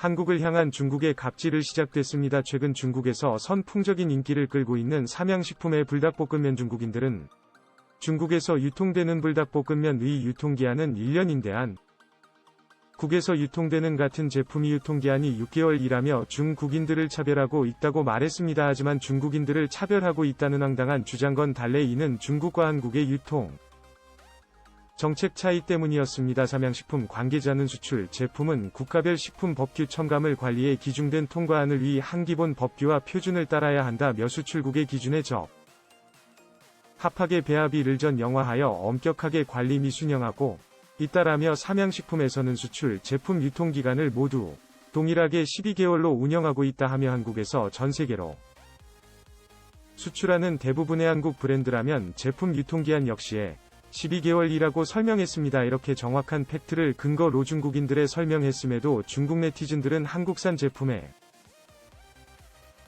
한국을 향한 중국의 갑질을 시작됐습니다. 최근 중국에서 선풍적인 인기를 끌고 있는 삼양식품의 불닭볶음면. 중국인들은 중국에서 유통되는 불닭볶음면의 유통기한은 1년인데 한국에서 유통되는 같은 제품이 유통기한이 6개월이라며 중국인들을 차별하고 있다고 말했습니다. 하지만 중국인들을 차별하고 있다는 황당한 주장건 달래 이는 중국과 한국의 유통 정책 차이 때문이었습니다. 삼양식품 관계자는 수출 제품은 국가별 식품 법규 첨가물 관리에 기준된 통과안을 위한 기본 법규와 표준을 따라야 한다며 수출국의 기준에 합하게 배합일을 전 영화하여 엄격하게 관리 미순영하고 있다라며 삼양식품에서는 수출 제품 유통기간을 모두 동일하게 12개월로 운영하고 있다 하며 한국에서 전세계로 수출하는 대부분의 한국 브랜드라면 제품 유통기한 역시에 12개월이라고 설명했습니다. 이렇게 정확한 팩트를 근거로 중국인들의 설명했음에도 중국 네티즌들은 한국산 제품에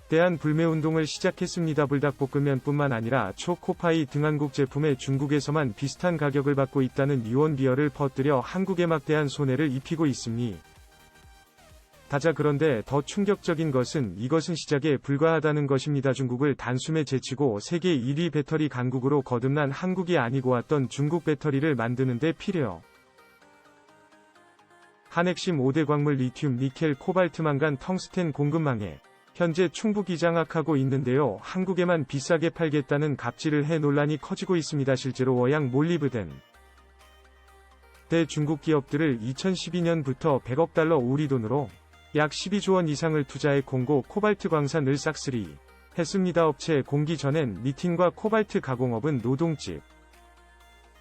대한 불매운동을 시작했습니다. 불닭볶음면뿐만 아니라 초코파이 등 한국 제품에 중국에서만 비슷한 가격을 받고 있다는 유언비어를 퍼뜨려 한국에 막대한 손해를 입히고 있습니다. 그런데 더 충격적인 것은 이것은 시작에 불과하다는 것입니다. 중국을 단숨에 제치고 세계 1위 배터리 강국으로 거듭난 한국이 아니고 왔던 중국 배터리를 만드는 데 필요한 핵심 5대 광물 리튬, 니켈, 코발트, 망간, 텅스텐 공급망에 현재 충북이 장악하고 있는데요. 한국에만 비싸게 팔겠다는 갑질을 해 논란이 커지고 있습니다. 실제로 워양 몰리브덴 대 중국 기업들을 2012년부터 100억 달러 우리 돈으로 약 12조 원 이상을 투자해 콩고 코발트 광산을 싹쓸이 했습니다. 업체에 공기 전엔 리튬과 코발트 가공업은 노동집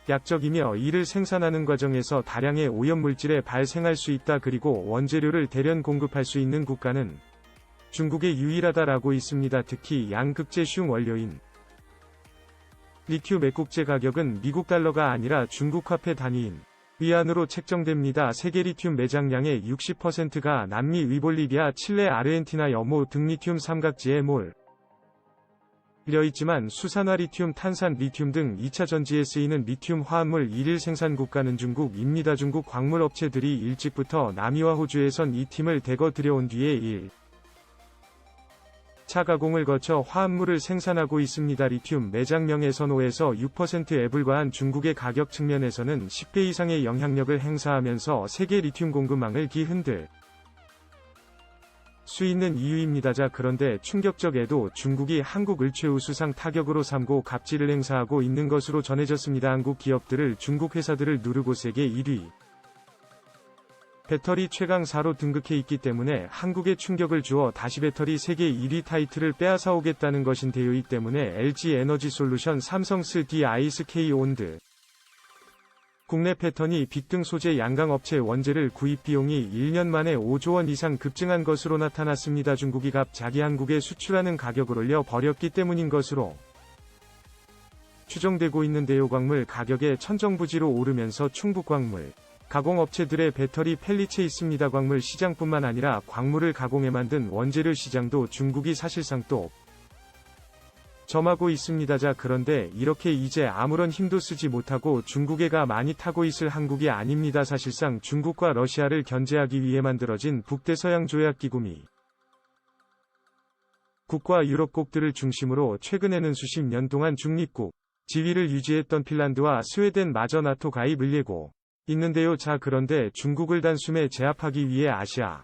약적이며 이를 생산하는 과정에서 다량의 오염물질에 발생할 수 있다. 그리고 원재료를 대량 공급할 수 있는 국가는 중국에 유일하다라고 있습니다. 특히 양극재 슝 원료인 리튬의 국제 가격은 미국 달러가 아니라 중국 화폐 단위인 위안으로 책정됩니다. 세계 리튬 매장량의 60%가 남미 위볼리비아, 칠레, 아르헨티나, 여모 등 리튬 삼각지에 몰려 있지만 수산화 리튬, 탄산 리튬 등 2차 전지에 쓰이는 리튬 화합물 1일 생산 국가는 중국입니다. 중국 광물 업체들이 일찍부터 남이와 호주에선 이 팀을 대거 들여온 뒤에 1차 가공을 거쳐 화합물을 생산하고 있습니다. 리튬 매장량에서 5에서 6%에 불과한 중국의 가격 측면에서는 10배 이상의 영향력을 행사하면서 세계 리튬 공급망을 흔들 수 있는 이유입니다. 그런데 충격적에도 중국이 한국을 최우수상 타격으로 삼고 갑질을 행사하고 있는 것으로 전해졌습니다. 한국 기업들을 중국 회사들을 누르고 세계 1위 배터리 최강사로 등극해 있기 때문에 한국에 충격을 주어 다시 배터리 세계 1위 타이틀을 빼앗아오겠다는 것인데요. 이 때문에 LG 에너지솔루션, 삼성스, DISK 온드 국내 패턴이 빅 등 소재 양강업체 원재를 구입 비용이 1년 만에 5조 원 이상 급증한 것으로 나타났습니다. 중국이 갑자기 한국에 수출하는 가격을 올려 버렸기 때문인 것으로 추정되고 있는데요. 광물 가격의 천정부지로 오르면서 충북 광물 가공업체들의 배터리 펠리체 있습니다. 광물 시장뿐만 아니라 광물을 가공해 만든 원재료 시장도 중국이 사실상 또 점하고 있습니다. 그런데 이렇게 이제 아무런 힘도 쓰지 못하고 중국에가 많이 타고 있을 한국이 아닙니다. 사실상 중국과 러시아를 견제하기 위해 만들어진 북대서양 조약기구 미 국과 유럽국들을 중심으로 최근에는 수십 년 동안 중립국 지위를 유지했던 핀란드와 스웨덴마저 나토 가입을 예고 있는데요. 그런데 중국을 단숨에 제압하기 위해 아시아판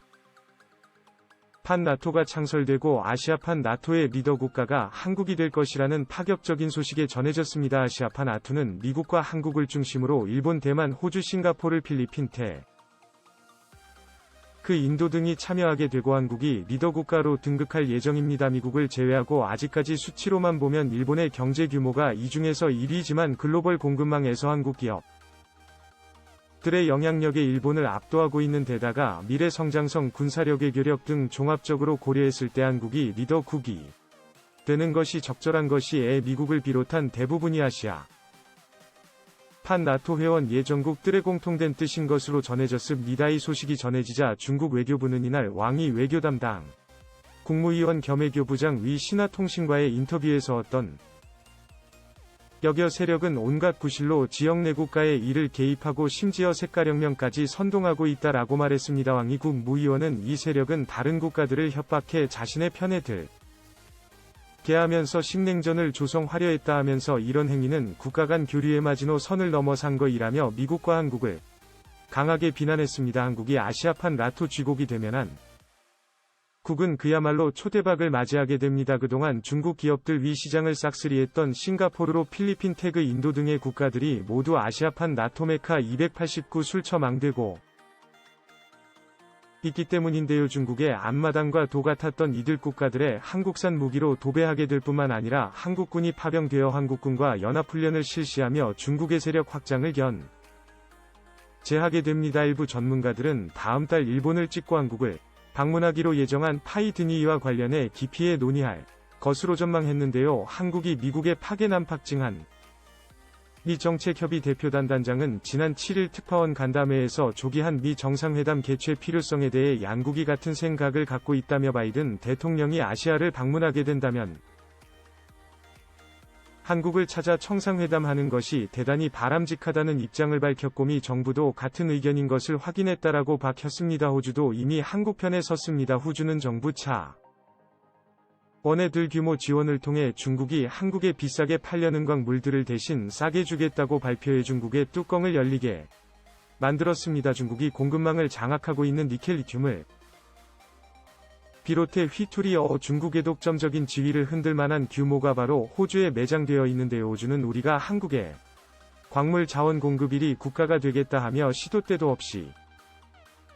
나토가 창설되고 아시아판 나토의 리더 국가가 한국이 될 것이라는 파격적인 소식이 전해졌습니다. 아시아판 나토는 미국과 한국을 중심으로 일본, 대만, 호주, 싱가포르, 필리핀, 인도 등이 참여하게 되고 한국이 리더 국가로 등극할 예정입니다. 미국을 제외하고 아직까지 수치로만 보면 일본의 경제 규모가 이 중에서 1위지만 글로벌 공급망에서 한국 기업 들의 영향력에 일본을 압도하고 있는 데다가 미래 성장성, 군사력, 외교력 등 종합적으로 고려했을 때 한국이 리더국이 되는 것이 적절한 것이에 미국을 비롯한 대부분이 아시아 판 나토 회원 예정국들의 공통된 뜻인 것으로 전해졌습니다. 이 소식이 전해지자 중국 외교부는 이날 왕이 외교 담당 국무위원 겸 외교부장 위 신화통신과의 인터뷰에서 어떤 여겨 세력은 온갖 구실로 지역 내국가에 이를 개입하고 심지어 색깔혁명까지 선동하고 있다라고 말했습니다. 왕이 국무위원은 이 세력은 다른 국가들을 협박해 자신의 편에 들게 하면서 식냉전을 조성하려 했다 하면서 이런 행위는 국가 간 교류의 마지노 선을 넘어선 것이라며 미국과 한국을 강하게 비난했습니다. 한국이 아시아판 나토 쥐국이 되면 국은 그야말로 초대박을 맞이하게 됩니다. 그동안 중국 기업들 위 시장을 싹쓸이했던 싱가포르로 필리핀 태그 인도 등의 국가들이 모두 아시아판 나토 메카 289 술처망되고 있기 때문인데요. 중국의 앞마당과 도 같았던 이들 국가들의 한국산 무기로 도배하게 될 뿐만 아니라 한국군이 파병되어 한국군과 연합훈련을 실시하며 중국의 세력 확장을 제하게 됩니다. 일부 전문가들은 다음 달 일본을 찍고 한국을 방문하기로 예정한 파이드니이와 관련해 깊이 논의할 것으로 전망했는데요. 한국이 미국의 파견 안팎증한 미 정책협의 대표단 단장은 지난 7일 특파원 간담회에서 조기한 미 정상회담 개최 필요성에 대해 양국이 같은 생각을 갖고 있다며 바이든 대통령이 아시아를 방문하게 된다면 한국을 찾아 정상회담하는 것이 대단히 바람직하다는 입장을 밝혔고 미 정부도 같은 의견인 것을 확인했다라고 밝혔습니다. 호주도 이미 한국 편에 섰습니다. 호주는 정부 차원의 규모 지원을 통해 중국이 한국에 비싸게 팔려는 광물들을 대신 싸게 주겠다고 발표해 중국의 뚜껑을 열리게 만들었습니다. 중국이 공급망을 장악하고 있는 니켈 리튬을 비롯해 휘투리어 중국의 독점적인 지위를 흔들 만한 규모가 바로 호주에 매장되어 있는데요. 호주는 우리가 한국에 광물 자원 공급 1위 국가가 되겠다 하며 시도 때도 없이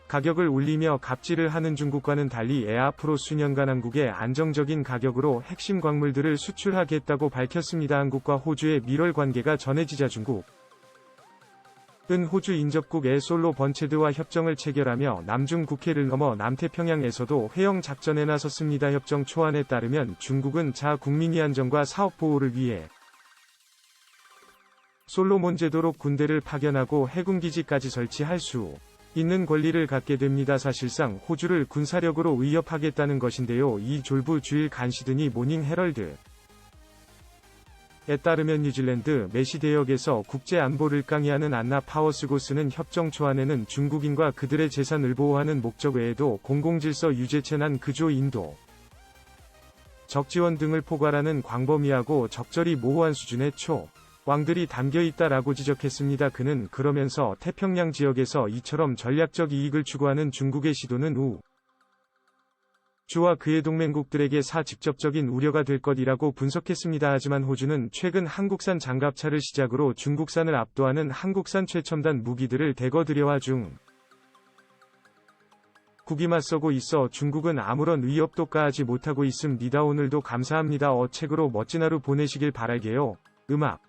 가격을 올리며 갑질을 하는 중국과는 달리 앞으로 수년간 한국에 안정적인 가격으로 핵심 광물들을 수출하겠다고 밝혔습니다. 한국과 호주의 밀월 관계가 전해지자 중국은 호주 인접국의 솔로 번체드와 협정을 체결하며 남중 국해를 넘어 남태평양에서도 회영 작전에 나섰습니다. 협정 초안에 따르면 중국은 자국민의 안정과 사업 보호를 위해 솔로몬 제도로 군대를 파견하고 해군기지까지 설치할 수 있는 권리를 갖게 됩니다. 사실상 호주를 군사력으로 위협하겠다는 것인데요. 이 졸부주일 간시드니 모닝 헤럴드 에 따르면 뉴질랜드 메시 대역에서 국제 안보를 강의하는 안나 파워스고스는 협정 초안에는 중국인과 그들의 재산을 보호하는 목적 외에도 공공질서 유지 재난 구조 인도 적 지원 등을 포괄하는 광범위하고 적절히 모호한 수준의 왕들이 담겨있다라고 지적했습니다. 그는 그러면서 태평양 지역에서 이처럼 전략적 이익을 추구하는 중국의 시도는 호주와 그의 동맹국들에게 직접적인 우려가 될 것이라고 분석했습니다. 하지만 호주는 최근 한국산 장갑차를 시작으로 중국산을 압도하는 한국산 최첨단 무기들을 대거 들여와 중국이 맞서고 있어 중국은 아무런 위협도 가하지 못하고 있습니다. 오늘도 감사합니다. 책으로 멋진 하루 보내시길 바랄게요. 음악